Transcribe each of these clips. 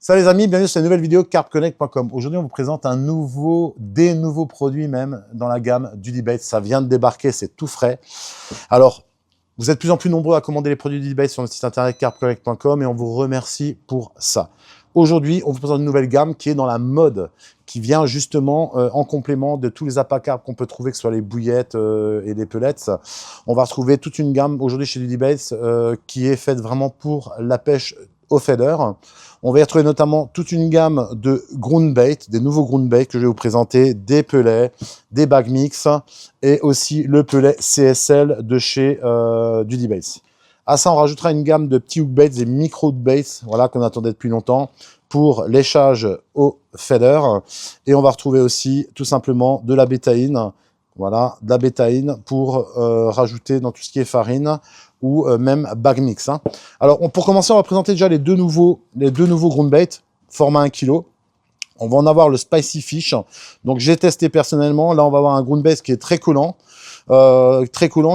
Salut les amis, bienvenue sur une nouvelle vidéo carpconnect.com. Aujourd'hui, on vous présente des nouveaux produits même dans la gamme du Debate. Ça vient de débarquer, c'est tout frais. Alors, vous êtes de plus en plus nombreux à commander les produits du Debate sur notre site internet carpconnect.com et on vous remercie pour ça. Aujourd'hui, on vous présente une nouvelle gamme qui est dans la mode, qui vient justement en complément de tous les appâts carpes qu'on peut trouver, que ce soit les bouillettes et les pellets. On va retrouver toute une gamme aujourd'hui chez du Debate qui est faite vraiment pour la pêche au feeder. On va y retrouver notamment toute une gamme de groundbait, des nouveaux groundbait que je vais vous présenter, des pellets, des bag mix et aussi le pellet CSL de chez du Debate. À ça, on rajoutera une gamme de petits hookbaits et micro hookbaits, voilà, qu'on attendait depuis longtemps, pour léchage au feeder. Et on va retrouver aussi tout simplement de la bétaïne, voilà, de la bétaïne pour rajouter dans tout ce qui est farine ou même bag mix. Hein. Alors, pour commencer, on va présenter déjà les deux nouveaux groundbait, format 1 kg. On va en avoir le Spicy Fish. Donc, j'ai testé personnellement. Là, on va avoir un groundbait qui est très collant,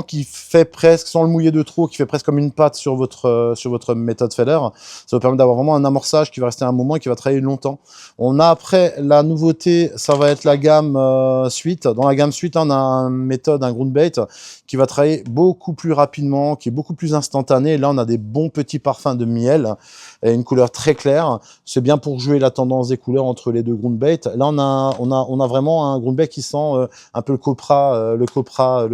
qui fait presque, sans le mouiller de trop, qui fait presque comme une pâte sur votre méthode feeder. Ça vous permet d'avoir vraiment un amorçage qui va rester un moment et qui va travailler longtemps. On a après la nouveauté, ça va être la gamme suite. Dans la gamme suite, on a une méthode, un groundbait qui va travailler beaucoup plus rapidement, qui est beaucoup plus instantané. Là, on a des bons petits parfums de miel et une couleur très claire. C'est bien pour jouer la tendance des couleurs entre les deux groundbait. Là, on a vraiment un groundbait qui sent un peu le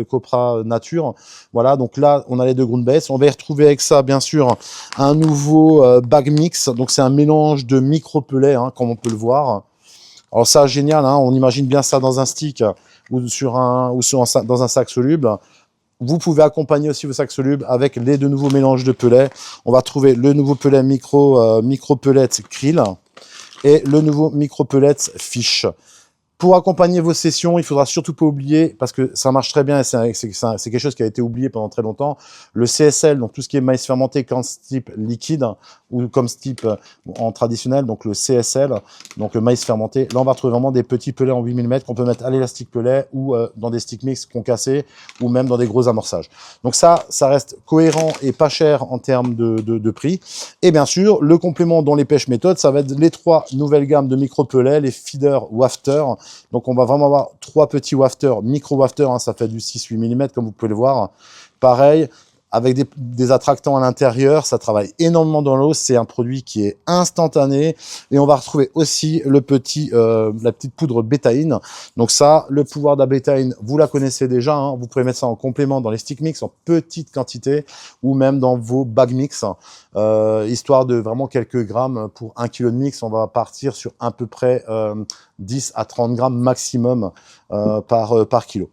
copra nature. Voilà, donc là, on a les deux groundbaits. On va y retrouver avec ça, bien sûr, un nouveau bag mix. Donc, c'est un mélange de micro-pellets, hein, comme on peut le voir. Alors ça, génial, hein, on imagine bien ça dans un stick ou dans un sac soluble. Vous pouvez accompagner aussi vos sacs solubles avec les deux nouveaux mélanges de pellets. On va trouver le nouveau pellet micro pellet krill et le nouveau micro pellet fish. Pour accompagner vos sessions, il faudra surtout pas oublier, parce que ça marche très bien et c'est quelque chose qui a été oublié pendant très longtemps, le CSL, donc tout ce qui est maïs fermenté comme type liquide ou comme type en traditionnel, donc le CSL, donc le maïs fermenté. Là, on va retrouver vraiment des petits pellets en 8 mm qu'on peut mettre à l'élastique pellet ou dans des stick mix concassés ou même dans des gros amorçages. Donc ça reste cohérent et pas cher en termes de prix. Et bien sûr, le complément dans les pêches méthodes, ça va être les trois nouvelles gammes de micro-pellets, les feeder wafter. Donc, on va vraiment avoir trois petits wafters, micro-wafters, hein, ça fait du 6-8 mm, comme vous pouvez le voir. Pareil, avec des attractants à l'intérieur, ça travaille énormément dans l'eau. C'est un produit qui est instantané. Et on va retrouver aussi la petite poudre bétaïne. Donc ça, le pouvoir de la bétaïne, vous la connaissez déjà. Hein. Vous pouvez mettre ça en complément dans les stick mix en petite quantité ou même dans vos bag mix. Histoire de vraiment quelques grammes pour 1 kg de mix. On va partir sur à peu près 10 à 30 grammes maximum par kilo.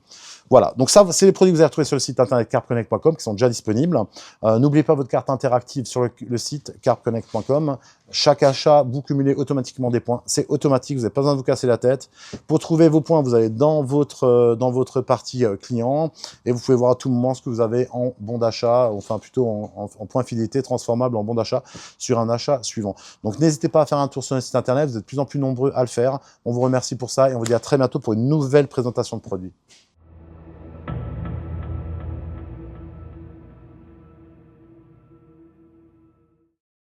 Voilà, donc ça, c'est les produits que vous allez retrouver sur le site internet carpconnect.com qui sont déjà disponibles. N'oubliez pas votre carte interactive sur le site carpconnect.com. Chaque achat, vous cumulez automatiquement des points. C'est automatique, vous n'avez pas besoin de vous casser la tête. Pour trouver vos points, vous allez dans votre partie client et vous pouvez voir à tout moment ce que vous avez en bon d'achat, enfin plutôt en points fidélité transformable en bon d'achat sur un achat suivant. Donc n'hésitez pas à faire un tour sur le site internet, vous êtes de plus en plus nombreux à le faire. On vous remercie pour ça et on vous dit à très bientôt pour une nouvelle présentation de produits.